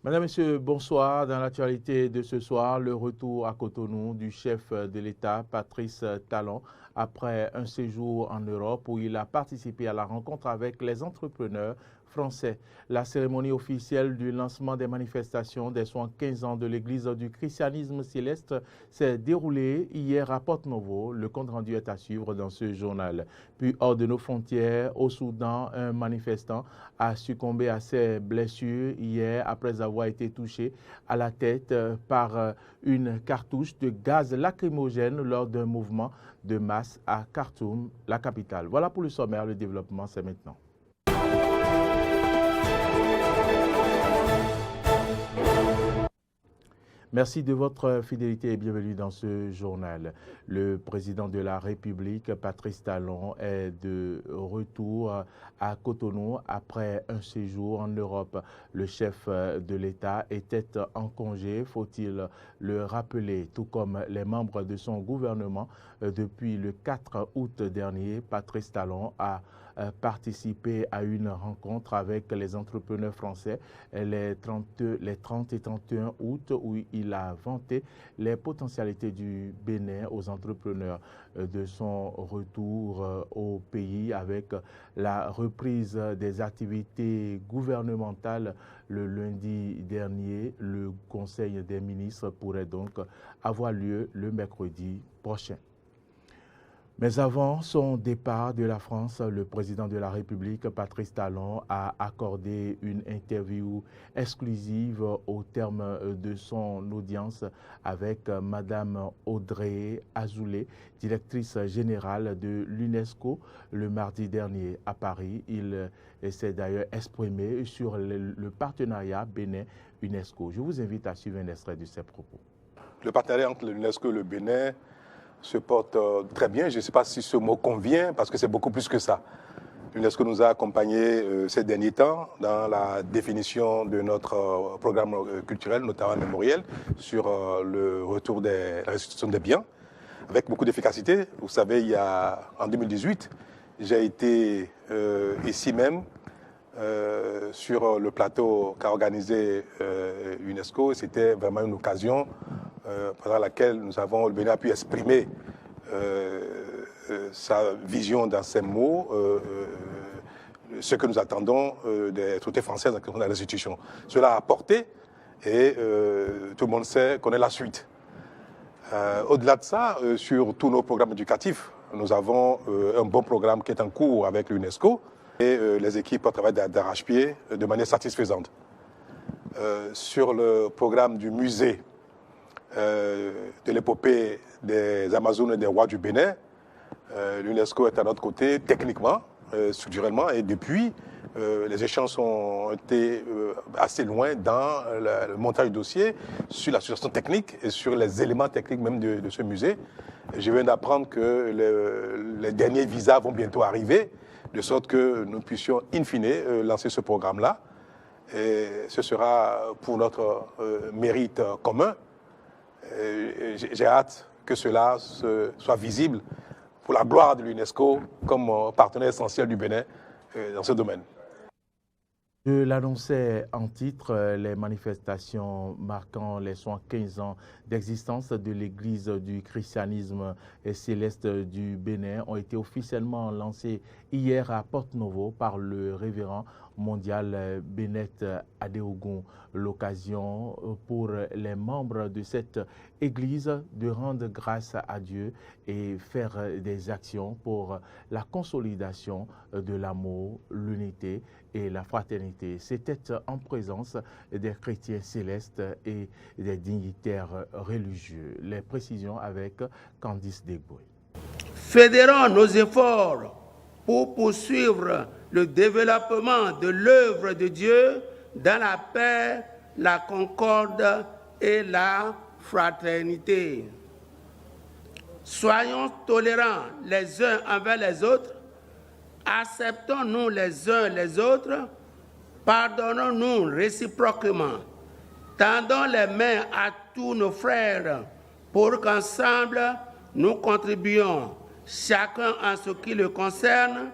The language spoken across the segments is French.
Madame, Monsieur, bonsoir. Dans l'actualité de ce soir, le retour à Cotonou du chef de l'État, Patrice Talon, après un séjour en Europe où il a participé à la rencontre avec les entrepreneurs français. La cérémonie officielle du lancement des manifestations des 75 ans de l'Église du christianisme céleste s'est déroulée hier à Porto-Novo. Le compte rendu est à suivre dans ce journal. Puis hors de nos frontières, au Soudan, un manifestant a succombé à ses blessures hier après avoir été touché à la tête par une cartouche de gaz lacrymogène lors d'un mouvement de masse à Khartoum, la capitale. Voilà pour le sommaire, le développement c'est maintenant. Merci de votre fidélité et bienvenue dans ce journal. Le président de la République, Patrice Talon, est de retour à Cotonou après un séjour en Europe. Le chef de l'État était en congé, faut-il le rappeler, tout comme les membres de son gouvernement. Depuis le 4 août dernier, Patrice Talon a participé à une rencontre avec les entrepreneurs français les 30 et 31 août où il a vanté les potentialités du Bénin aux entrepreneurs de son retour au pays avec la reprise des activités gouvernementales le lundi dernier. Le Conseil des ministres pourrait donc avoir lieu le mercredi prochain. Mais avant son départ de la France, le président de la République, Patrice Talon, a accordé une interview exclusive au terme de son audience avec Madame Audrey Azoulay, directrice générale de l'UNESCO, le mardi dernier à Paris. Il s'est d'ailleurs exprimé sur le partenariat Bénin-UNESCO. Je vous invite à suivre un extrait de ses propos. Le partenariat entre l'UNESCO et le Bénin se porte très bien. Je ne sais pas si ce mot convient, parce que c'est beaucoup plus que ça. L'UNESCO nous a accompagnés ces derniers temps dans la définition de notre programme culturel, notamment mémoriel, sur le retour la restitution des biens, avec beaucoup d'efficacité. Vous savez, en 2018, j'ai été ici même, sur le plateau qu'a organisé l'UNESCO. C'était vraiment une occasion pendant laquelle le Bénin a pu exprimer sa vision dans ces mots, ce que nous attendons des autorités françaises dans la restitution. Cela a porté et tout le monde connaît la suite. Au-delà de ça, sur tous nos programmes éducatifs, nous avons un bon programme qui est en cours avec l'UNESCO et les équipes travaillent d'arrache-pied de manière satisfaisante. Sur le programme du musée de l'épopée des Amazones et des rois du Bénin, l'UNESCO est à notre côté techniquement, structurellement, et depuis, les échanges ont été assez loin dans le montage du dossier, sur la situation technique et sur les éléments techniques même de ce musée. Je viens d'apprendre que les derniers visas vont bientôt arriver, de sorte que nous puissions, in fine, lancer ce programme-là. Et ce sera pour notre mérite commun. J'ai hâte que cela soit visible pour la gloire de l'UNESCO comme partenaire essentiel du Bénin dans ce domaine. Je l'annonçais en titre, les manifestations marquant les 75 ans d'existence de l'Église du christianisme céleste du Bénin ont été officiellement lancées hier à Porto-Novo par le révérend mondial Bennett Adeogun. L'occasion pour les membres de cette Église de rendre grâce à Dieu et faire des actions pour la consolidation de l'amour, l'unité et la fraternité. C'était en présence des chrétiens célestes et des dignitaires religieux. Les précisions avec Candice Degboy. Fédérons nos efforts pour poursuivre le développement de l'œuvre de Dieu dans la paix, la concorde et la fraternité. Soyons tolérants les uns envers les autres, acceptons-nous les uns les autres, pardonnons-nous réciproquement, tendons les mains à tous nos frères pour qu'ensemble nous contribuions, chacun en ce qui le concerne,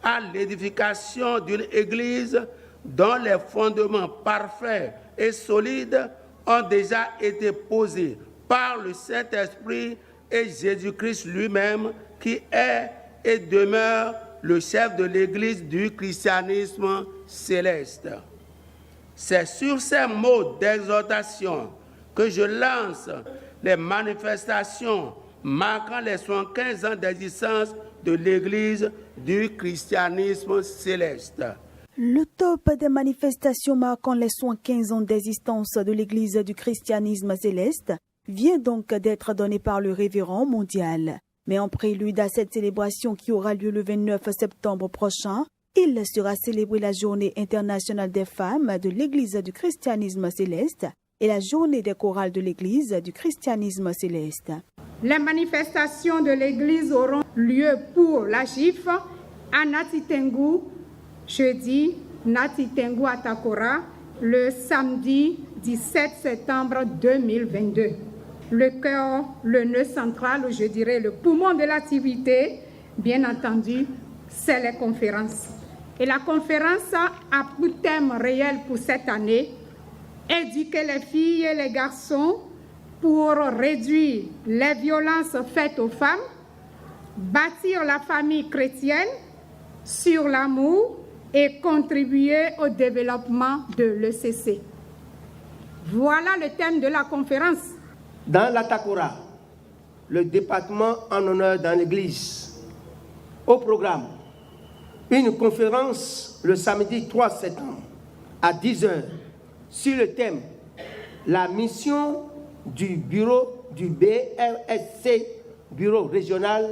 à l'édification d'une Église dont les fondements parfaits et solides ont déjà été posés par le Saint-Esprit et Jésus-Christ lui-même, qui est et demeure le chef de l'Église du christianisme céleste. C'est sur ces mots d'exhortation que je lance les manifestations marquant les 75 ans d'existence de l'Église du christianisme céleste. Le top des manifestations marquant les 75 ans d'existence de l'Église du christianisme céleste vient donc d'être donné par le révérend mondial. Mais en prélude à cette célébration qui aura lieu le 29 septembre prochain, il sera célébré la Journée internationale des femmes de l'Église du christianisme céleste et la Journée des chorales de l'Église du christianisme céleste. Les manifestations de l'Église auront lieu pour la GIF à Natitengu, jeudi, Natitengu à Takora, le samedi 17 septembre 2022. Le cœur, le nœud central, ou je dirais le poumon de l'activité, bien entendu, c'est les conférences. Et la conférence a pour thème réel pour cette année, éduquer les filles et les garçons pour réduire les violences faites aux femmes, bâtir la famille chrétienne sur l'amour et contribuer au développement de l'ECC. Voilà le thème de la conférence. Dans la Takora, le département en honneur dans l'église. Au programme, une conférence le samedi 3 septembre à 10h sur le thème « La mission du bureau du BRSC, bureau régional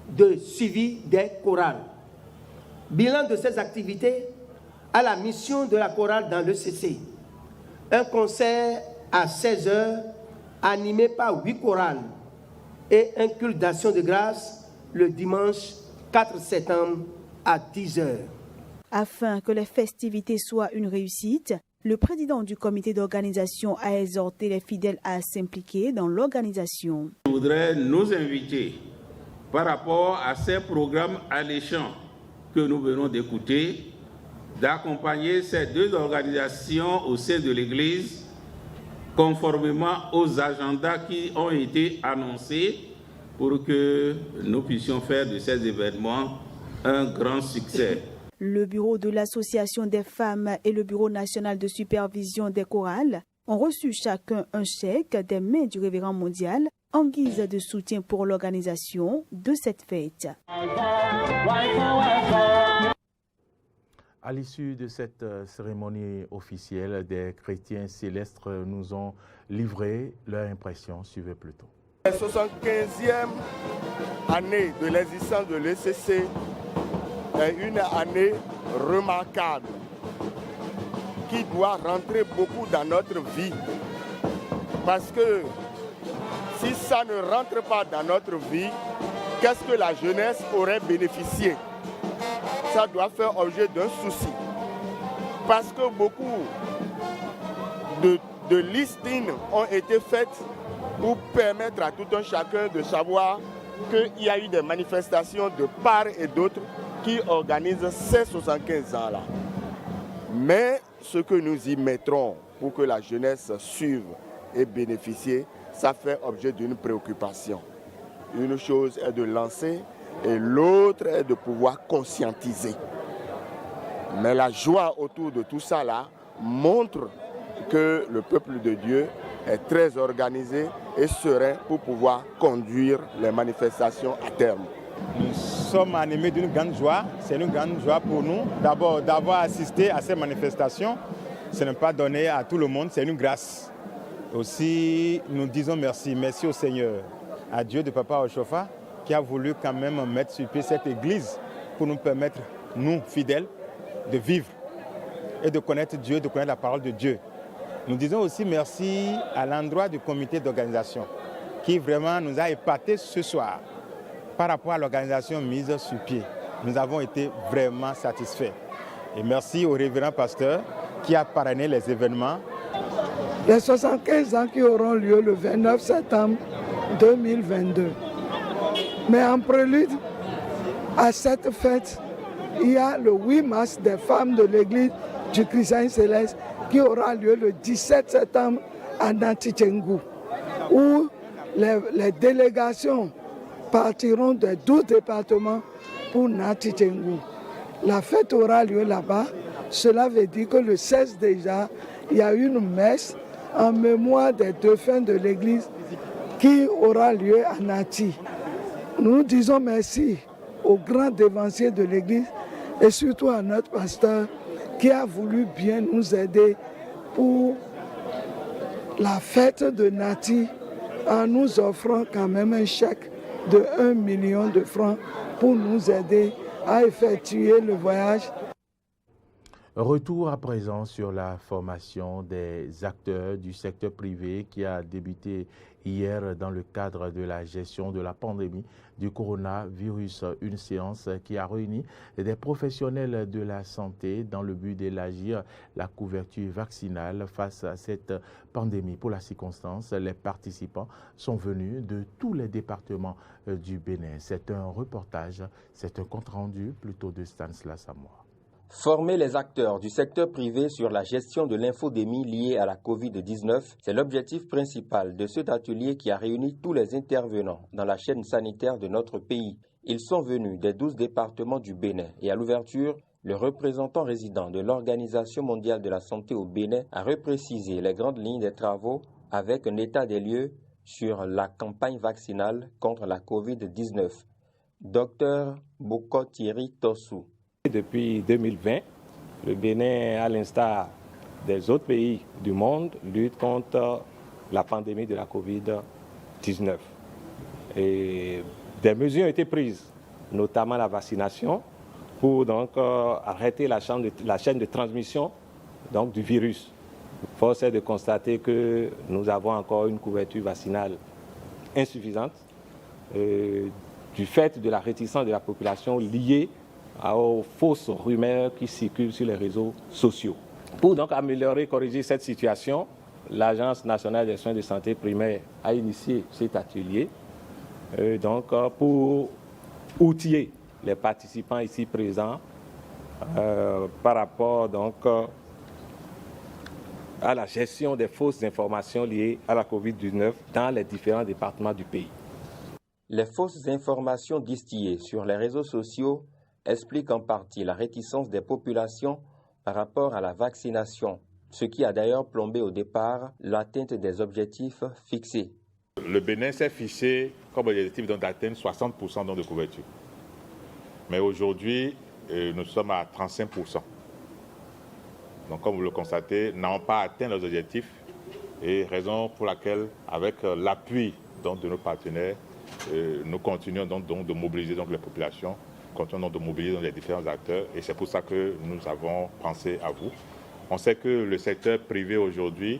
de suivi des chorales. Bilan de ces activités à la mission de la chorale dans l'ECC. Un concert à 16h animé par 8 chorales et un culte d'action de grâce le dimanche 4 septembre à 10h. Afin que les festivités soient une réussite, le président du comité d'organisation a exhorté les fidèles à s'impliquer dans l'organisation. Je voudrais nous inviter par rapport à ces programmes alléchants que nous venons d'écouter, d'accompagner ces deux organisations au sein de l'Église conformément aux agendas qui ont été annoncés pour que nous puissions faire de ces événements un grand succès. Le bureau de l'Association des femmes et le bureau national de supervision des chorales ont reçu chacun un chèque des mains du révérend mondial en guise de soutien pour l'organisation de cette fête. À l'issue de cette cérémonie officielle, des chrétiens célestes nous ont livré leur impression. Suivez plutôt. La 75e année de l'existence de l'ECC est une année remarquable qui doit rentrer beaucoup dans notre vie. Parce que si ça ne rentre pas dans notre vie, qu'est-ce que la jeunesse aurait bénéficié? Ça doit faire objet d'un souci. Parce que beaucoup de listings ont été faites pour permettre à tout un chacun de savoir qu'il y a eu des manifestations de part et d'autre qui organisent ces 75 ans-là. Mais ce que nous y mettrons pour que la jeunesse suive et bénéficie, ça fait objet d'une préoccupation. Une chose est de lancer et l'autre est de pouvoir conscientiser. Mais la joie autour de tout ça là montre que le peuple de Dieu est très organisé et serein pour pouvoir conduire les manifestations à terme. Nous sommes animés d'une grande joie. C'est une grande joie pour nous d'abord d'avoir assisté à ces manifestations. Ce n'est pas donné à tout le monde, c'est une grâce. Aussi, nous disons merci. Merci au Seigneur, à Dieu de Papa Oshofa, qui a voulu quand même mettre sur pied cette église pour nous permettre, nous, fidèles, de vivre et de connaître Dieu, de connaître la parole de Dieu. Nous disons aussi merci à l'endroit du comité d'organisation qui vraiment nous a épatés ce soir par rapport à l'organisation mise sur pied. Nous avons été vraiment satisfaits. Et merci au révérend pasteur qui a parrainé les événements. Les 75 ans qui auront lieu le 29 septembre 2022. Mais en prélude à cette fête, il y a le 8 mars des femmes de l'église du Christianisme céleste qui aura lieu le 17 septembre à Nati-Tchengu, où les délégations partiront des 12 départements pour Nati-Tchengu. La fête aura lieu là-bas. Cela veut dire que le 16 déjà, il y a une messe en mémoire des défunts de l'église qui aura lieu à Nati. Nous disons merci aux grands dévanciers de l'église et surtout à notre pasteur qui a voulu bien nous aider pour la fête de Nati en nous offrant quand même un chèque de 1 million de francs pour nous aider à effectuer le voyage. Retour à présent sur la formation des acteurs du secteur privé qui a débuté hier dans le cadre de la gestion de la pandémie du coronavirus. Une séance qui a réuni des professionnels de la santé dans le but d'élargir la couverture vaccinale face à cette pandémie. Pour la circonstance, les participants sont venus de tous les départements du Bénin. C'est un reportage, c'est un compte-rendu plutôt de Stanislas Samoa. Former les acteurs du secteur privé sur la gestion de l'infodémie liée à la COVID-19, c'est l'objectif principal de cet atelier qui a réuni tous les intervenants dans la chaîne sanitaire de notre pays. Ils sont venus des 12 départements du Bénin et à l'ouverture, le représentant résident de l'Organisation mondiale de la santé au Bénin a reprécisé les grandes lignes des travaux avec un état des lieux sur la campagne vaccinale contre la COVID-19. Dr Boko Thierry Tossou. Depuis 2020, le Bénin, à l'instar des autres pays du monde, lutte contre la pandémie de la COVID-19. Et des mesures ont été prises, notamment la vaccination, pour donc arrêter la chaîne de transmission donc, du virus. Force est de constater que nous avons encore une couverture vaccinale insuffisante du fait de la réticence de la population liée aux fausses rumeurs qui circulent sur les réseaux sociaux. Pour donc améliorer et corriger cette situation, l'Agence nationale des soins de santé primaire a initié cet atelier pour outiller les participants ici présents par rapport à la gestion des fausses informations liées à la COVID-19 dans les différents départements du pays. Les fausses informations distillées sur les réseaux sociaux explique en partie la réticence des populations par rapport à la vaccination, ce qui a d'ailleurs plombé au départ l'atteinte des objectifs fixés. Le Bénin s'est fixé comme objectif d'atteindre 60% de couverture. Mais aujourd'hui, nous sommes à 35%. Donc comme vous le constatez, nous n'avons pas atteint nos objectifs et raison pour laquelle, avec l'appui de nos partenaires, nous continuons donc de mobiliser les populations. Continuons de mobiliser les différents acteurs et c'est pour ça que nous avons pensé à vous. On sait que le secteur privé aujourd'hui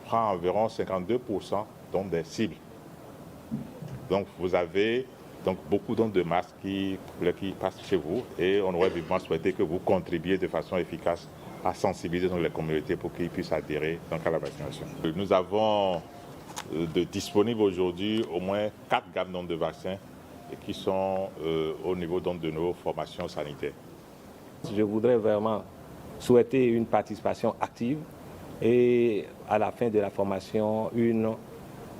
prend environ 52% des cibles. Donc vous avez beaucoup de masques qui passent chez vous et on aurait vivement souhaité que vous contribuiez de façon efficace à sensibiliser les communautés pour qu'ils puissent adhérer à la vaccination. Nous avons disponibles aujourd'hui au moins 4 gammes de vaccins qui sont au niveau de nos formations sanitaires. Je voudrais vraiment souhaiter une participation active et à la fin de la formation, une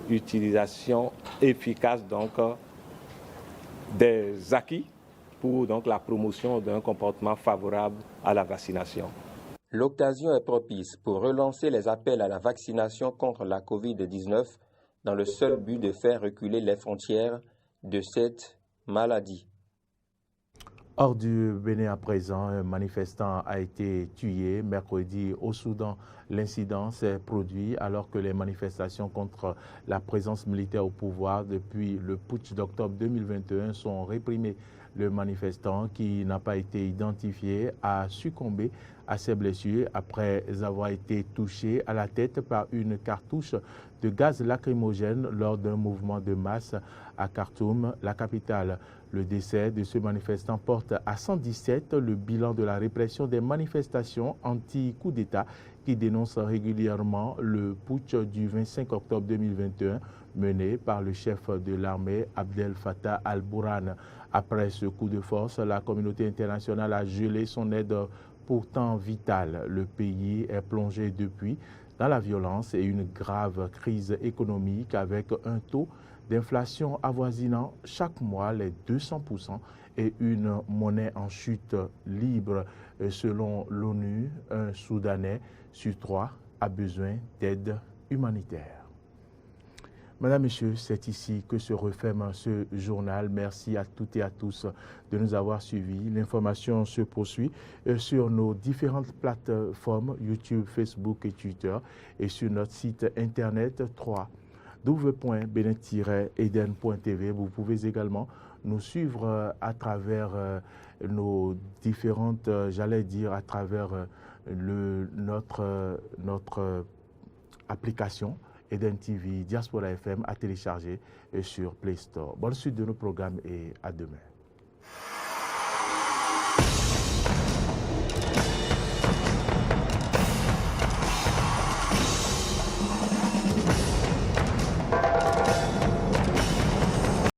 utilisation efficace des acquis pour la promotion d'un comportement favorable à la vaccination. L'occasion est propice pour relancer les appels à la vaccination contre la COVID-19 dans le seul but de faire reculer les frontières de cette maladie. Hors du Bénin à présent, un manifestant a été tué mercredi au Soudan. L'incident s'est produit alors que les manifestations contre la présence militaire au pouvoir depuis le putsch d'octobre 2021 sont réprimées. Le manifestant, qui n'a pas été identifié, a succombé à ses blessures après avoir été touché à la tête par une cartouche de gaz lacrymogène lors d'un mouvement de masse à Khartoum, la capitale. Le décès de ce manifestant porte à 117 le bilan de la répression des manifestations anti-coup d'État qui dénoncent régulièrement le putsch du 25 octobre 2021 menée par le chef de l'armée Abdel Fattah al-Burhan. Après ce coup de force, la communauté internationale a gelé son aide pourtant vitale. Le pays est plongé depuis dans la violence et une grave crise économique avec un taux d'inflation avoisinant chaque mois les 200% et une monnaie en chute libre. Selon l'ONU, un Soudanais sur 3 a besoin d'aide humanitaire. Madame, Messieurs, c'est ici que se referme ce journal. Merci à toutes et à tous de nous avoir suivis. L'information se poursuit sur nos différentes plateformes YouTube, Facebook et Twitter et sur notre site internet www.benin-eden.tv. Vous pouvez également nous suivre à travers nos différentes, à travers notre application Eden TV, Diaspora FM à télécharger sur Play Store. Bonne suite de nos programmes et à demain.